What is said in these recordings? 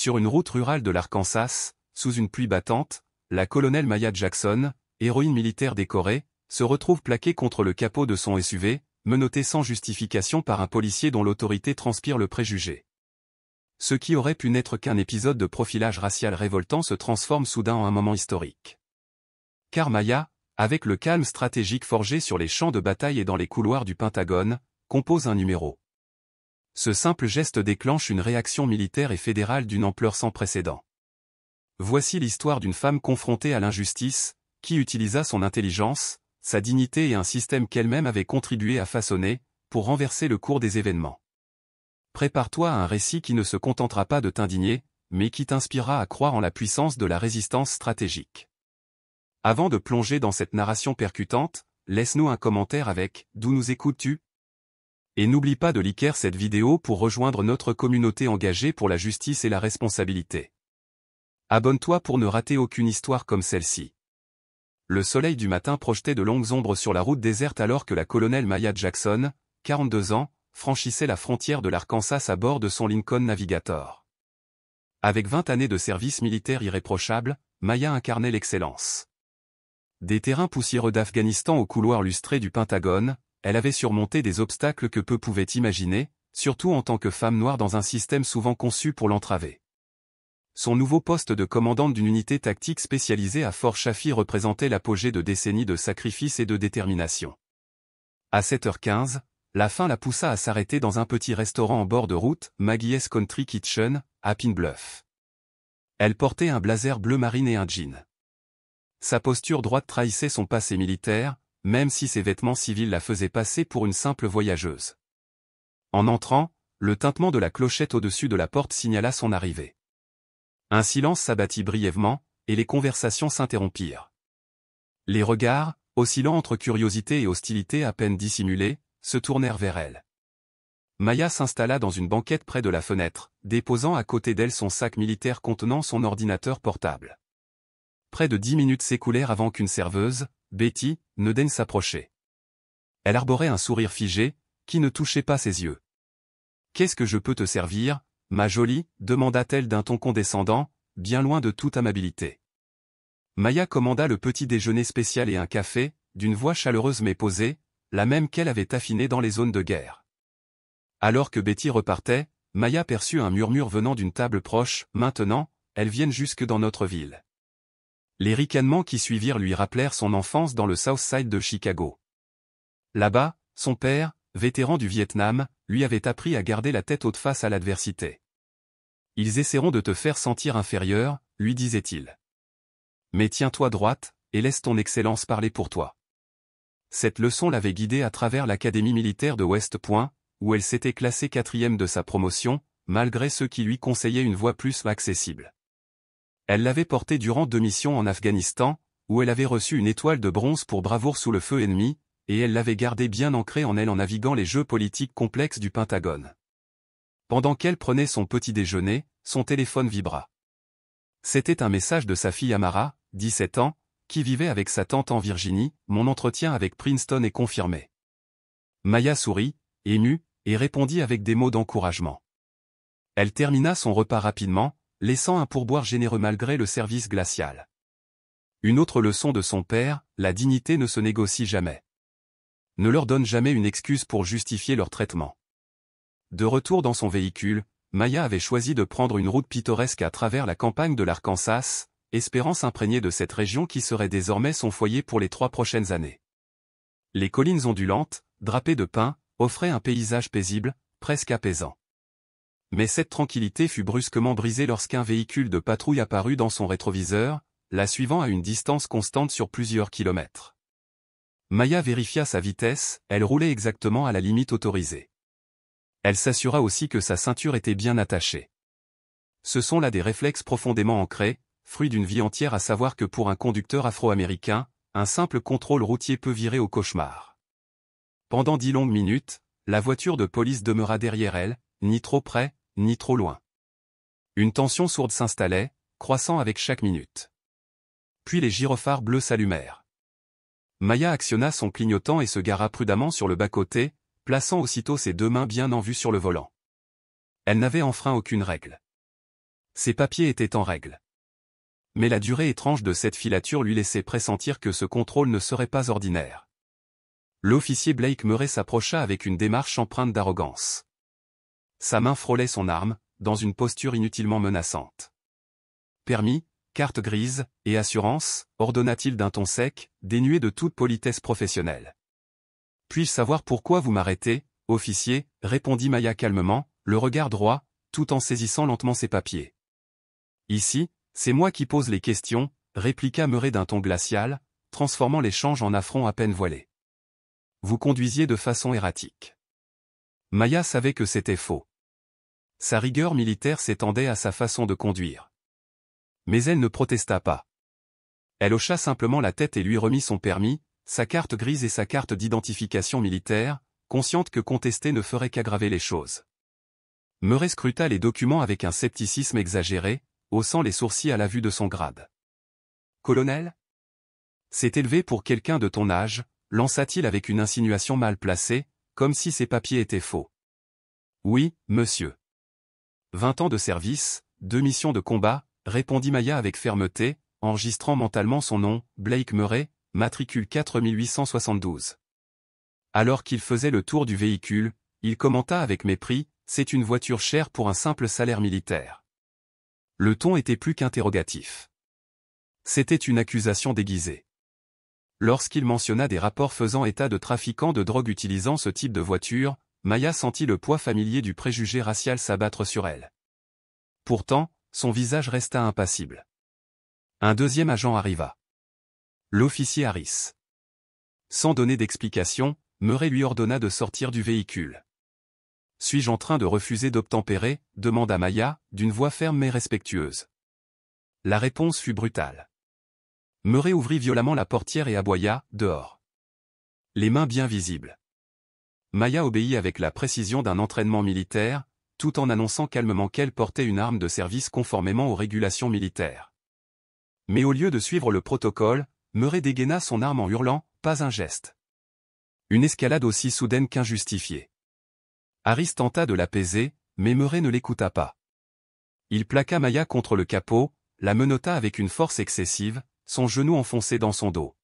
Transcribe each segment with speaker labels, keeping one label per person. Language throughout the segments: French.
Speaker 1: Sur une route rurale de l'Arkansas, sous une pluie battante, la colonelle Maya Jackson, héroïne militaire décorée, se retrouve plaquée contre le capot de son SUV, menottée sans justification par un policier dont l'autorité transpire le préjugé. Ce qui aurait pu n'être qu'un épisode de profilage racial révoltant se transforme soudain en un moment historique. Car Maya, avec le calme stratégique forgé sur les champs de bataille et dans les couloirs du Pentagone, compose un numéro. Ce simple geste déclenche une réaction militaire et fédérale d'une ampleur sans précédent. Voici l'histoire d'une femme confrontée à l'injustice, qui utilisa son intelligence, sa dignité et un système qu'elle-même avait contribué à façonner, pour renverser le cours des événements. Prépare-toi à un récit qui ne se contentera pas de t'indigner, mais qui t'inspirera à croire en la puissance de la résistance stratégique. Avant de plonger dans cette narration percutante, laisse-nous un commentaire avec « D'où nous écoutes-tu » Et n'oublie pas de liker cette vidéo pour rejoindre notre communauté engagée pour la justice et la responsabilité. Abonne-toi pour ne rater aucune histoire comme celle-ci. Le soleil du matin projetait de longues ombres sur la route déserte alors que la colonelle Maya Jackson, 42 ans, franchissait la frontière de l'Arkansas à bord de son Lincoln Navigator. Avec 20 années de service militaire irréprochable, Maya incarnait l'excellence. Des terrains poussiéreux d'Afghanistan aux couloirs lustrés du Pentagone, elle avait surmonté des obstacles que peu pouvaient imaginer, surtout en tant que femme noire dans un système souvent conçu pour l'entraver. Son nouveau poste de commandante d'une unité tactique spécialisée à Fort Chaffee représentait l'apogée de décennies de sacrifices et de détermination. À 7h15, la faim la poussa à s'arrêter dans un petit restaurant en bord de route, Maggie's Country Kitchen, à Pine Bluff. Elle portait un blazer bleu marine et un jean. Sa posture droite trahissait son passé militaire, même si ses vêtements civils la faisaient passer pour une simple voyageuse. En entrant, le tintement de la clochette au-dessus de la porte signala son arrivée. Un silence s'abattit brièvement, et les conversations s'interrompirent. Les regards, oscillant entre curiosité et hostilité à peine dissimulée, se tournèrent vers elle. Maya s'installa dans une banquette près de la fenêtre, déposant à côté d'elle son sac militaire contenant son ordinateur portable. Près de 10 minutes s'écoulèrent avant qu'une serveuse, Betty, ne daigne s'approcher. Elle arborait un sourire figé, qui ne touchait pas ses yeux. « Qu'est-ce que je peux te servir, ma jolie » demanda-t-elle d'un ton condescendant, bien loin de toute amabilité. Maya commanda le petit déjeuner spécial et un café, d'une voix chaleureuse mais posée, la même qu'elle avait affinée dans les zones de guerre. Alors que Betty repartait, Maya perçut un murmure venant d'une table proche. « Maintenant, elles viennent jusque dans notre ville. » Les ricanements qui suivirent lui rappelèrent son enfance dans le South Side de Chicago. Là-bas, son père, vétéran du Vietnam, lui avait appris à garder la tête haute face à l'adversité. « Ils essaieront de te faire sentir inférieur, » lui disait-il. « Mais tiens-toi droite, et laisse ton excellence parler pour toi. » Cette leçon l'avait guidée à travers l'académie militaire de West Point, où elle s'était classée 4e de sa promotion, malgré ceux qui lui conseillaient une voie plus accessible. Elle l'avait portée durant 2 missions en Afghanistan, où elle avait reçu une étoile de bronze pour bravoure sous le feu ennemi, et elle l'avait gardée bien ancrée en elle en naviguant les jeux politiques complexes du Pentagone. Pendant qu'elle prenait son petit déjeuner, son téléphone vibra. C'était un message de sa fille Amara, 17 ans, qui vivait avec sa tante en Virginie. « Mon entretien avec Princeton est confirmé. » Maya sourit, émue, et répondit avec des mots d'encouragement. Elle termina son repas rapidement, laissant un pourboire généreux malgré le service glacial. Une autre leçon de son père, la dignité ne se négocie jamais. Ne leur donne jamais une excuse pour justifier leur traitement. De retour dans son véhicule, Maya avait choisi de prendre une route pittoresque à travers la campagne de l'Arkansas, espérant s'imprégner de cette région qui serait désormais son foyer pour les 3 prochaines années. Les collines ondulantes, drapées de pins, offraient un paysage paisible, presque apaisant. Mais cette tranquillité fut brusquement brisée lorsqu'un véhicule de patrouille apparut dans son rétroviseur, la suivant à une distance constante sur plusieurs kilomètres. Maya vérifia sa vitesse, elle roulait exactement à la limite autorisée. Elle s'assura aussi que sa ceinture était bien attachée. Ce sont là des réflexes profondément ancrés, fruit d'une vie entière, à savoir que pour un conducteur afro-américain, un simple contrôle routier peut virer au cauchemar. Pendant 10 longues minutes, la voiture de police demeura derrière elle, ni trop près, ni trop loin. Une tension sourde s'installait, croissant avec chaque minute. Puis les gyrophares bleus s'allumèrent. Maya actionna son clignotant et se gara prudemment sur le bas-côté, plaçant aussitôt ses 2 mains bien en vue sur le volant. Elle n'avait enfreint aucune règle. Ses papiers étaient en règle. Mais la durée étrange de cette filature lui laissait pressentir que ce contrôle ne serait pas ordinaire. L'officier Blake Murray s'approcha avec une démarche empreinte d'arrogance. Sa main frôlait son arme, dans une posture inutilement menaçante. « Permis, carte grise, et assurance », ordonna-t-il d'un ton sec, dénué de toute politesse professionnelle. « Puis-je savoir pourquoi vous m'arrêtez, officier » répondit Maya calmement, le regard droit, tout en saisissant lentement ses papiers. « Ici, c'est moi qui pose les questions », répliqua Murray d'un ton glacial, transformant l'échange en affront à peine voilé. « Vous conduisiez de façon erratique. » Maya savait que c'était faux. Sa rigueur militaire s'étendait à sa façon de conduire. Mais elle ne protesta pas. Elle hocha simplement la tête et lui remit son permis, sa carte grise et sa carte d'identification militaire, consciente que contester ne ferait qu'aggraver les choses. Murray scruta les documents avec un scepticisme exagéré, haussant les sourcils à la vue de son grade. « Colonel ? C'est élevé pour quelqu'un de ton âge », lança-t-il avec une insinuation mal placée, comme si ses papiers étaient faux. « Oui, monsieur. 20 ans de service, 2 missions de combat », répondit Maya avec fermeté, enregistrant mentalement son nom, Blake Murray, matricule 4872. Alors qu'il faisait le tour du véhicule, il commenta avec mépris, « C'est une voiture chère pour un simple salaire militaire. » Le ton était plus qu'interrogatif. C'était une accusation déguisée. Lorsqu'il mentionna des rapports faisant état de trafiquants de drogue utilisant ce type de voiture, Maya sentit le poids familier du préjugé racial s'abattre sur elle. Pourtant, son visage resta impassible. Un deuxième agent arriva. L'officier Harris. Sans donner d'explication, Murray lui ordonna de sortir du véhicule. « Suis-je en train de refuser d'obtempérer » demanda Maya, d'une voix ferme mais respectueuse. La réponse fut brutale. Murray ouvrit violemment la portière et aboya, dehors. Les mains bien visibles. Maya obéit avec la précision d'un entraînement militaire, tout en annonçant calmement qu'elle portait une arme de service conformément aux régulations militaires. Mais au lieu de suivre le protocole, Murray dégaina son arme en hurlant, « Pas un geste !» Une escalade aussi soudaine qu'injustifiée. Harris tenta de l'apaiser, mais Murray ne l'écouta pas. Il plaqua Maya contre le capot, la menotta avec une force excessive, son genou enfoncé dans son dos.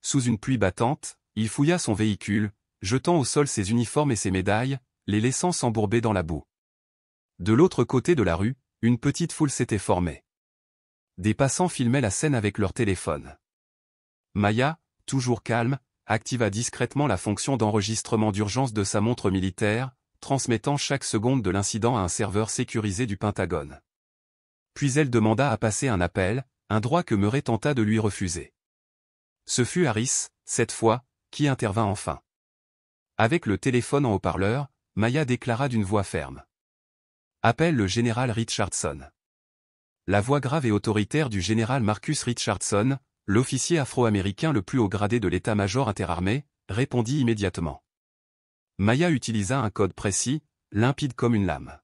Speaker 1: Sous une pluie battante, il fouilla son véhicule, jetant au sol ses uniformes et ses médailles, les laissant s'embourber dans la boue. De l'autre côté de la rue, une petite foule s'était formée. Des passants filmaient la scène avec leur téléphone. Maya, toujours calme, activa discrètement la fonction d'enregistrement d'urgence de sa montre militaire, transmettant chaque seconde de l'incident à un serveur sécurisé du Pentagone. Puis elle demanda à passer un appel, un droit que Murray tenta de lui refuser. Ce fut Harris, cette fois, qui intervint enfin. Avec le téléphone en haut-parleur, Maya déclara d'une voix ferme. « Appelle le général Richardson. » La voix grave et autoritaire du général Marcus Richardson, l'officier afro-américain le plus haut gradé de l'état-major interarmé, répondit immédiatement. Maya utilisa un code précis, limpide comme une lame.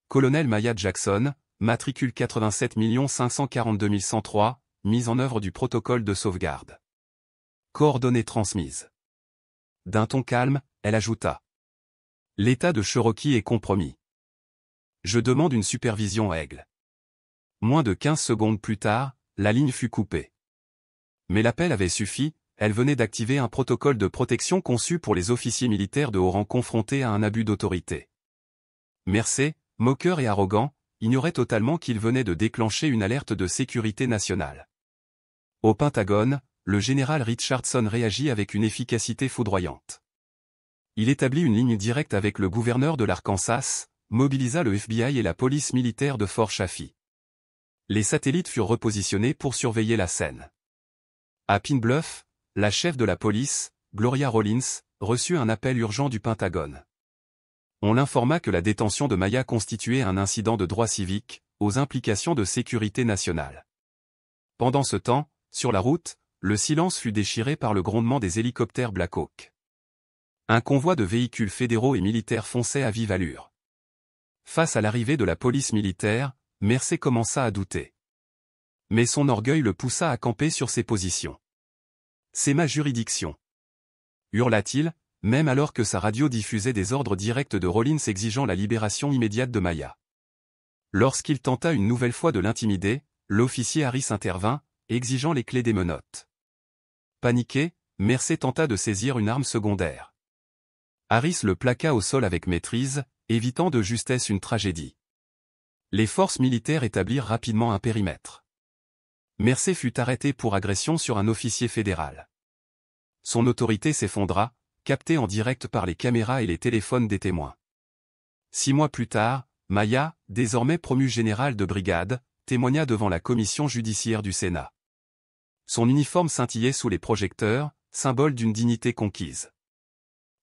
Speaker 1: Colonel Maya Jackson, matricule 87 542 103, mise en œuvre du protocole de sauvegarde. Coordonnées transmises. D'un ton calme, elle ajouta. L'état de Cherokee est compromis. Je demande une supervision aigle. Moins de 15 secondes plus tard, la ligne fut coupée. Mais l'appel avait suffi, elle venait d'activer un protocole de protection conçu pour les officiers militaires de haut rang confrontés à un abus d'autorité. Mercé, moqueur et arrogant, ignorait totalement qu'il venait de déclencher une alerte de sécurité nationale. Au Pentagone, le général Richardson réagit avec une efficacité foudroyante. Il établit une ligne directe avec le gouverneur de l'Arkansas, mobilisa le FBI et la police militaire de Fort Chaffee. Les satellites furent repositionnés pour surveiller la scène. À Pine Bluff, la chef de la police, Gloria Rollins, reçut un appel urgent du Pentagone. On l'informa que la détention de Maya constituait un incident de droit civique, aux implications de sécurité nationale. Pendant ce temps, sur la route, le silence fut déchiré par le grondement des hélicoptères Black Hawk. Un convoi de véhicules fédéraux et militaires fonçait à vive allure. Face à l'arrivée de la police militaire, Mercé commença à douter. Mais son orgueil le poussa à camper sur ses positions. « C'est ma juridiction !» hurla-t-il, même alors que sa radio diffusait des ordres directs de Rollins exigeant la libération immédiate de Maya. Lorsqu'il tenta une nouvelle fois de l'intimider, l'officier Harris intervint, exigeant les clés des menottes. Paniqué, Mercer tenta de saisir une arme secondaire. Harris le plaqua au sol avec maîtrise, évitant de justesse une tragédie. Les forces militaires établirent rapidement un périmètre. Mercer fut arrêté pour agression sur un officier fédéral. Son autorité s'effondra, captée en direct par les caméras et les téléphones des témoins. 6 mois plus tard, Maya, désormais promu général de brigade, témoigna devant la commission judiciaire du Sénat. Son uniforme scintillait sous les projecteurs, symbole d'une dignité conquise.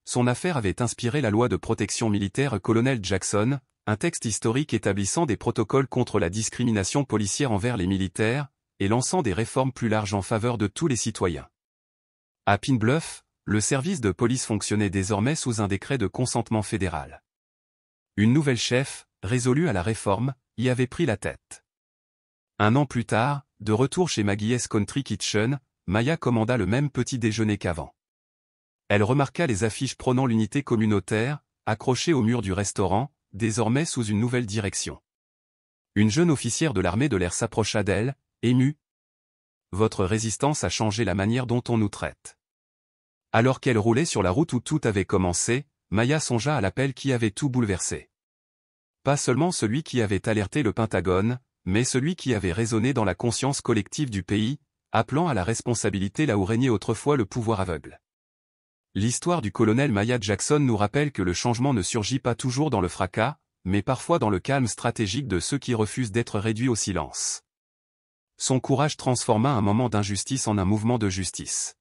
Speaker 1: Son affaire avait inspiré la loi de protection militaire Colonel Jackson, un texte historique établissant des protocoles contre la discrimination policière envers les militaires, et lançant des réformes plus larges en faveur de tous les citoyens. À Pine Bluff, le service de police fonctionnait désormais sous un décret de consentement fédéral. Une nouvelle chef, résolue à la réforme, y avait pris la tête. 1 an plus tard, de retour chez Maggie's Country Kitchen, Maya commanda le même petit déjeuner qu'avant. Elle remarqua les affiches prônant l'unité communautaire, accrochées au mur du restaurant, désormais sous une nouvelle direction. Une jeune officière de l'armée de l'air s'approcha d'elle, émue. « Votre résistance a changé la manière dont on nous traite. » Alors qu'elle roulait sur la route où tout avait commencé, Maya songea à l'appel qui avait tout bouleversé. Pas seulement celui qui avait alerté le Pentagone, mais celui qui avait résonné dans la conscience collective du pays, appelant à la responsabilité là où régnait autrefois le pouvoir aveugle. L'histoire du colonel Maya Jackson nous rappelle que le changement ne surgit pas toujours dans le fracas, mais parfois dans le calme stratégique de ceux qui refusent d'être réduits au silence. Son courage transforma un moment d'injustice en un mouvement de justice.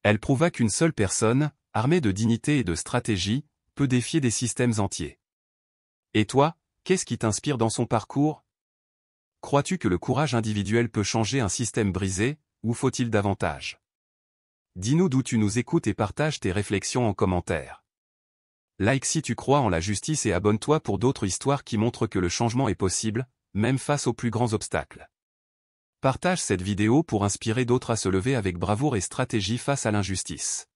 Speaker 1: Elle prouva qu'une seule personne, armée de dignité et de stratégie, peut défier des systèmes entiers. Et toi, qu'est-ce qui t'inspire dans son parcours? Crois-tu que le courage individuel peut changer un système brisé, ou faut-il davantage? Dis-nous d'où tu nous écoutes et partage tes réflexions en commentaire. Like si tu crois en la justice et abonne-toi pour d'autres histoires qui montrent que le changement est possible, même face aux plus grands obstacles. Partage cette vidéo pour inspirer d'autres à se lever avec bravoure et stratégie face à l'injustice.